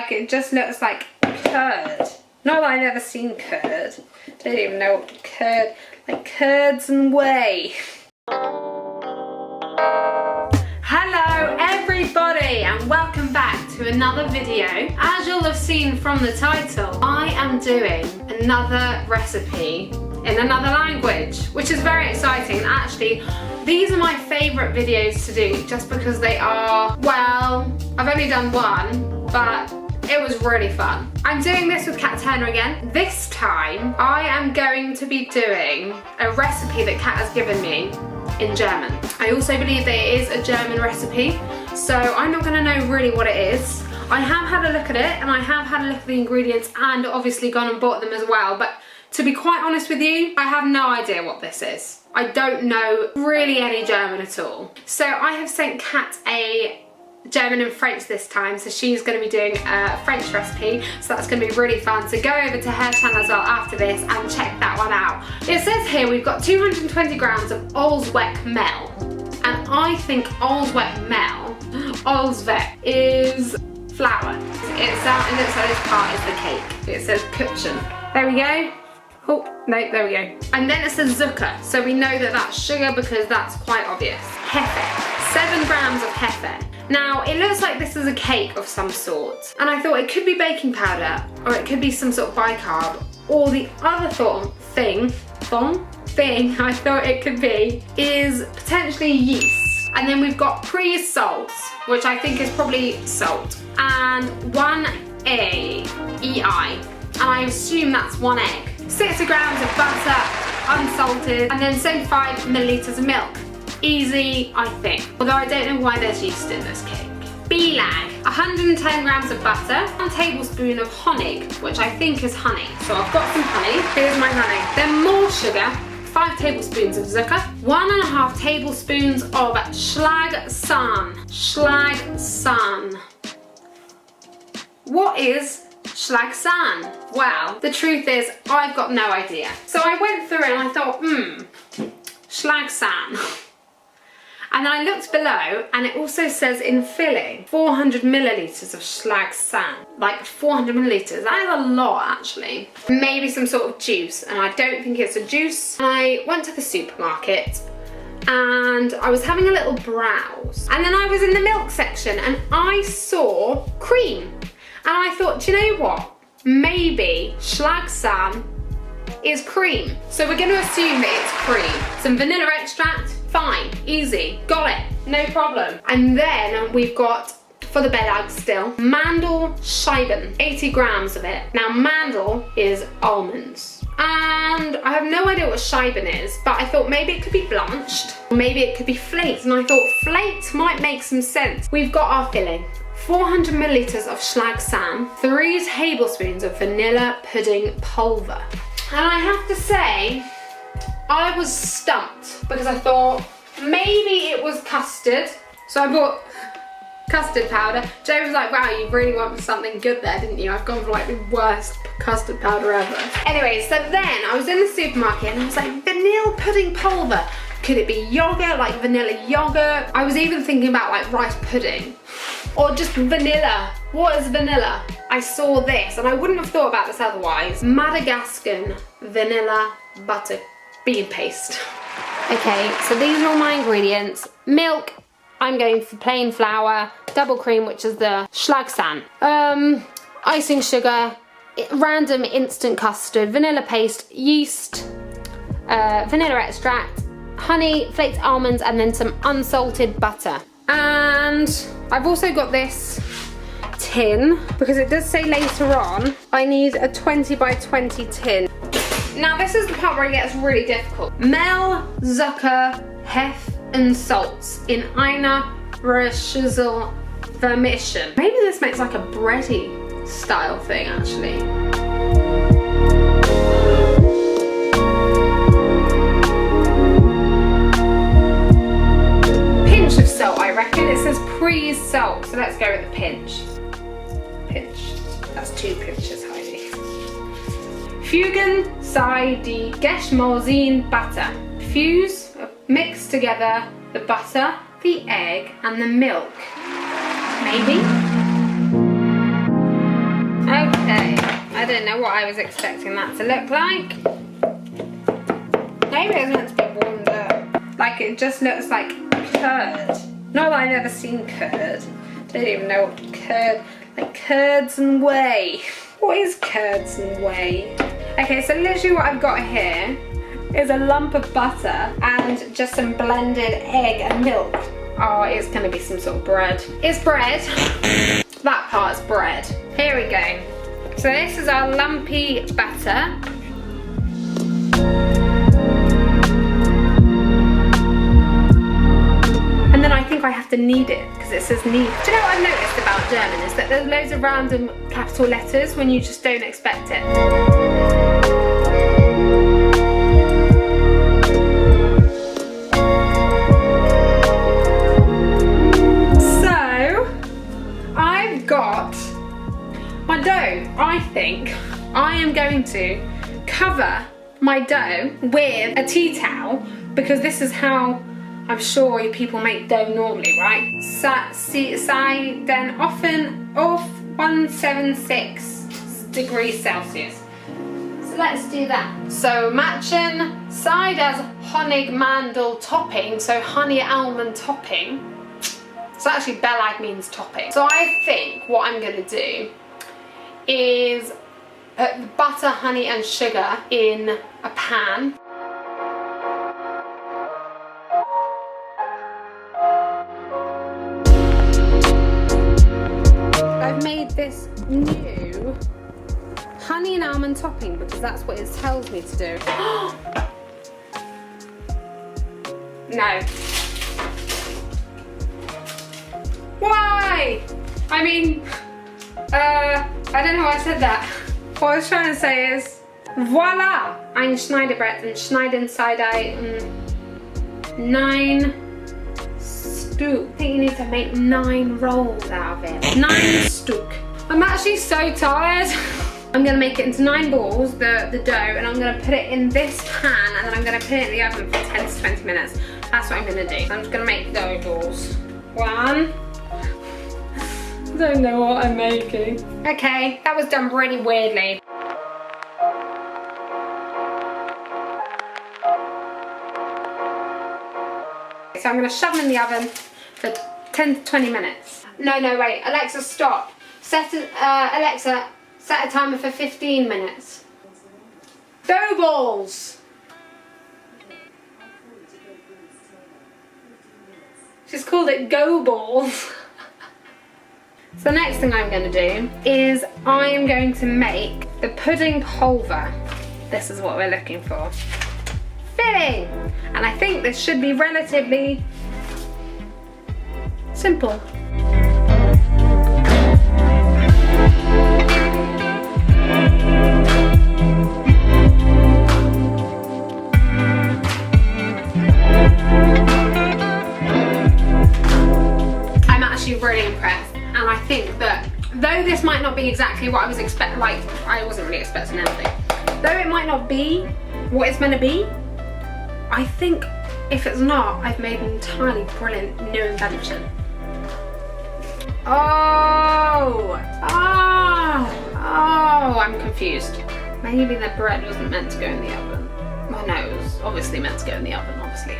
Like, it just looks like curd. Not that I've ever seen curd. Don't even know what curd, like curds and whey. Hello everybody and welcome back to another video. As you'll have seen from the title, I am doing another recipe in another language, which is very exciting. Actually, these are my favourite videos to do just because they are, well, I've only done one, but it was really fun. I'm doing this with Kat Turner again. This time, I am going to be doing a recipe that Kat has given me in German. I also believe that it is a German recipe, so I'm not gonna know really what it is. I have had a look at it and I have had a look at the ingredients and obviously gone and bought them as well, but to be quite honest with you, I have no idea what this is. I don't know really any German at all. So I have sent Kat a German and French this time, so she's going to be doing a French recipe, so that's going to be really fun. So go over to her channel as well after this and check that one out. It says here we've got 220 grams of Allsweck Mel, and I think Allsweck is flour. It looks like this part is the cake. It says Kuchen. There we go. Oh, no, there we go. And then it says Zucker, so we know that that's sugar because that's quite obvious. Hefe, 7 grams of Hefe. Now, it looks like this is a cake of some sort, and I thought it could be baking powder, or it could be some sort of bicarb, or the other thing I thought it could be is potentially yeast. And then we've got pre-salt, which I think is probably salt, and 1 EI, and I assume that's 1 egg. 60 grams of butter, unsalted, and then 75 milliliters of milk. Easy, I think. Although I don't know why there's yeast in this cake. Belag, 110 grams of butter, 1 tablespoon of honig, which I think is honey. So I've got some honey, here's my honey. Then more sugar, 5 tablespoons of Zucker, 1.5 tablespoons of Schlagsahne. Schlagsahne. What is Schlagsahne? Well, the truth is, I've got no idea. So I went through it and I thought, Schlagsahne. And then I looked below and it also says in filling, 400 milliliters of Schlagsahne. Like 400 milliliters, that is a lot actually. Maybe some sort of juice, and I don't think it's a juice. And I went to the supermarket and I was having a little browse. And then I was in the milk section and I saw cream. And I thought, do you know what? Maybe Schlagsahne is cream. So we're gonna assume that it's cream. Some vanilla extract, fine, easy, got it, no problem. And then we've got, for the Belag still, Mandelscheiben, 80 grams of it. Now mandel is almonds. And I have no idea what Scheiben is, but I thought maybe it could be blanched, or maybe it could be flaked, and I thought flaked might make some sense. We've got our filling. 400 milliliters of Schlagsahne, 3 tablespoons of vanilla pudding pulver. And I have to say, I was stumped because I thought maybe it was custard. So I bought custard powder. Joe was like, wow, you really went for something good there, didn't you? I've gone for like the worst custard powder ever. Anyway, so then I was in the supermarket and I was like, vanilla pudding pulver. Could it be yogurt, like vanilla yogurt? I was even thinking about like rice pudding. Or just vanilla. What is vanilla? I saw this and I wouldn't have thought about this otherwise. Madagascar vanilla butter bean paste. Okay, so these are all my ingredients. Milk, I'm going for plain flour. Double cream, which is the Schlagsahne. Icing sugar, random instant custard, vanilla paste, yeast, vanilla extract, honey, flaked almonds, and then some unsalted butter. And I've also got this tin, because it does say later on I need a 20 by 20 tin. Now this is the part where it gets really difficult. Mehl, Zucker, Hef and salts in einer Schüssel vermischen. Maybe this makes like a bready style thing actually. Pinch of salt, I reckon. It says pre-salt, so let's go with a pinch. Pinch. That's 2 pinches, Heidi. Fügen Sie die Geschmolzene Butter. Fuse, mix together the butter, the egg, and the milk. Maybe? don't know what I was expecting that to look like. Maybe it's meant to be warmed up. Like, it just looks like curd. Not that I've ever seen curd. Don't even know what curd, like curds and whey. What is curds and whey? Okay, so literally what I've got here is a lump of butter and just some blended egg and milk. Oh, it's gonna be some sort of bread. It's bread. That part's bread. Here we go. So this is our lumpy batter. And then I think I have to knead it, because it says knead. Do you know what I've noticed about German is that there's loads of random capital letters when you just don't expect it. So, I've got my dough. I think I am going to cover my dough with a tea towel, because this is how I'm sure people make dough normally, right? Then often off 176 degrees Celsius. So let's do that. So matchen Cider's honigmandel topping, so honey almond topping. So actually belag means topping. So I think what I'm gonna do is put butter, honey and sugar in a pan. I've made this new honey and almond topping because that's what it tells me to do. No. Why? I mean, I don't know why I said that. What I was trying to say is, voila! Ein Schneidebrett and schneiden Seidei 9 Stück. I think you need to make 9 rolls out of it. 9 Stück. I'm actually so tired. I'm gonna make it into 9 balls, the dough, and I'm gonna put it in this pan, and then I'm gonna put it in the oven for 10 to 20 minutes. That's what I'm gonna do. So I'm just gonna make dough balls. 1. I don't know what I'm making. Okay, that was done really weirdly. So I'm gonna shove them in the oven for 10 to 20 minutes. No, wait, Alexa, stop. Alexa, set a timer for 15 minutes. Dough balls. She's called it go balls. So the next thing I'm going to do is I am going to make the pudding pulver. This is what we're looking for. Filling! And I think this should be relatively simple. I'm actually really impressed. And I think that, though this might not be exactly what I was expecting, like, I wasn't really expecting anything. Though it might not be what it's meant to be, I think if it's not, I've made an entirely brilliant new invention. Oh, I'm confused. Maybe the bread wasn't meant to go in the oven. Well, no, it was obviously meant to go in the oven, obviously.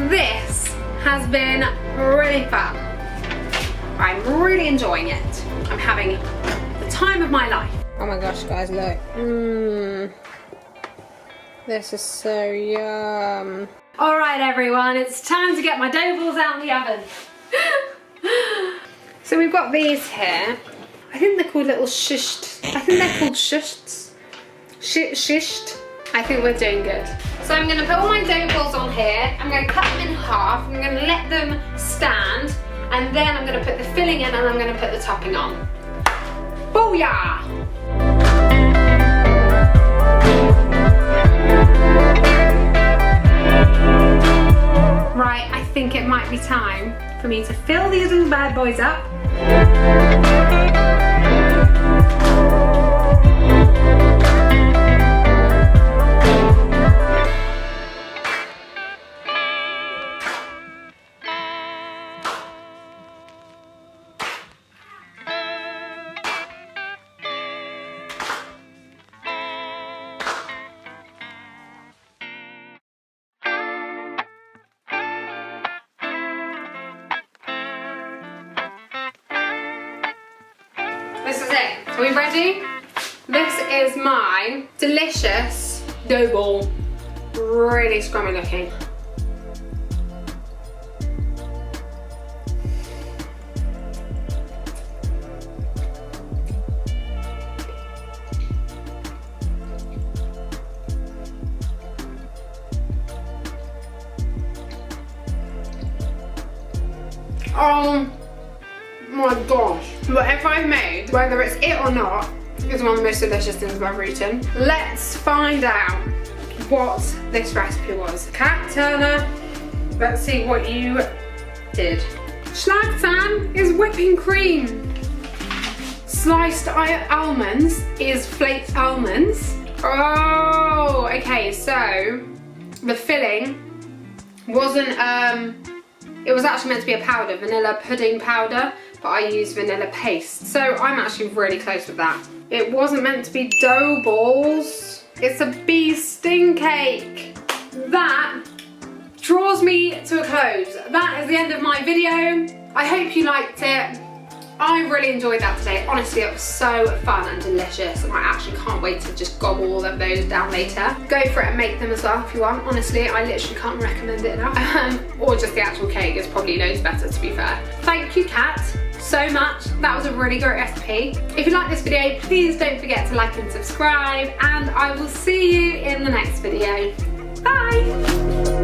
This has been really fun. I'm really enjoying it. I'm having the time of my life. Oh my gosh, guys, look. This is so yum. All right, everyone, it's time to get my dough balls out in the oven. So we've got these here. I think they're called little shisht. I think they're called shishts. Shisht. I think we're doing good. So I'm gonna put all my dough balls on here. I'm gonna cut them in half. I'm gonna let them stand. And then I'm going to put the filling in and I'm going to put the topping on. Booyah! Right, I think it might be time for me to fill these little bad boys up. This is it. Are we ready? This is my delicious dough ball. Really scrummy looking. Oh my gosh. Whatever I've made, whether it's it or not, is one of the most delicious things I've ever eaten. Let's find out what this recipe was. Kat Turner, let's see what you did. Schlagzahn is whipping cream. Sliced almonds is flaked almonds. Oh, okay, so the filling wasn't, it was actually meant to be a powder, vanilla pudding powder, but I used vanilla paste. So I'm actually really close with that. It wasn't meant to be dough balls. It's a bee sting cake. That draws me to a close. That is the end of my video. I hope you liked it. I really enjoyed that today. Honestly, it was so fun and delicious, and I actually can't wait to just gobble all of those down later. Go for it and make them as well if you want. Honestly, I literally can't recommend it enough. Or just the actual cake is probably loads better, to be fair. Thank you, Kat, so much. That was a really great recipe. If you like this video, please don't forget to like and subscribe, and I will see you in the next video. Bye!